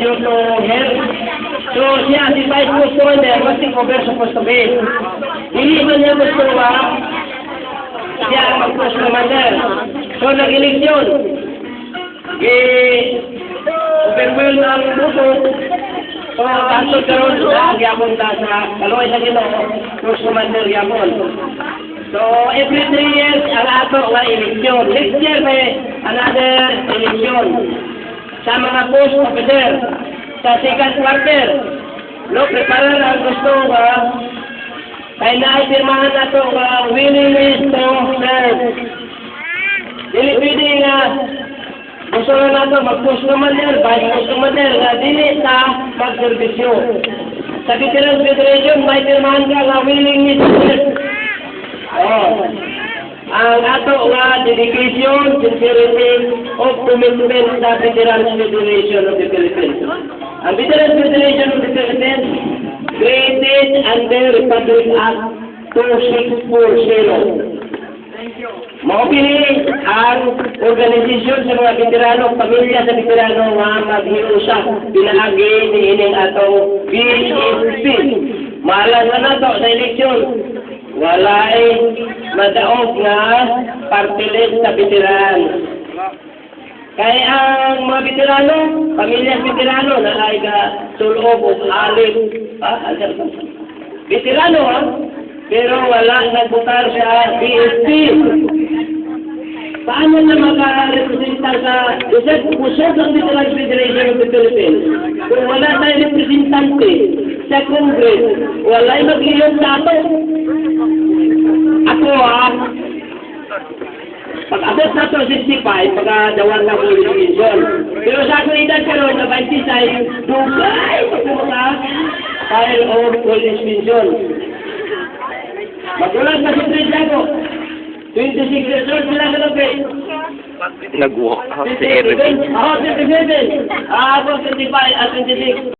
due to health. So siya, si Vice Commander, what's the cover supposed to be? Hindi man niya gusto siya ang mag-post commander. So nag-eleksyon. Overwhelm ang buto. So kasod karon sa gyapon ta sa kaloy sa Ginoo, post commander gyapon. So every 3 years ang ato nga eleksyon. Next year may another eleksyon sa mga post officer sa second quarter. No, prepare ang gusto kaya naipirmahan na ito willingness to serve. Dili pwede nga gusto na ito mag-post commander, vice commander nga dili sa mag-servisyo. Sa Veterans Federation, may pirmahan ka nga willingness to serve. Ang ato nga dedication, sincerity, of commitment sa Veterans Federation of the Philippines. Ang Veterans Federation of the Philippines, created under Republic Act 2640. Maupili ang organisasyon sa mga veterano, pamilya sa veterano nga maghiusap pinaagi ni ining atong BSP. Mahalan na to sa eleksyon. Walay madaog nga partilit sa veteran. Kaya ang mga veterano, pamilya veterano na ay sulog o alip. Veterano pero wala nagbutar sa BSP. Paano na makarepresenta sa pusod ng Veterans Federation of the Philippines? Kung wala tayong representante sa Congress, wala'y mag-iyong sa ato. Ako pag-abot na ito 65, pagkadawar na police mission. Pero sa aking edad karoon na 26, dugay pagkumaka file of police mission. Magulang na si Trishago. 26 years old sila sa lupit. Nag-walk out si Eric. Ako 27. Ako 25 at 26.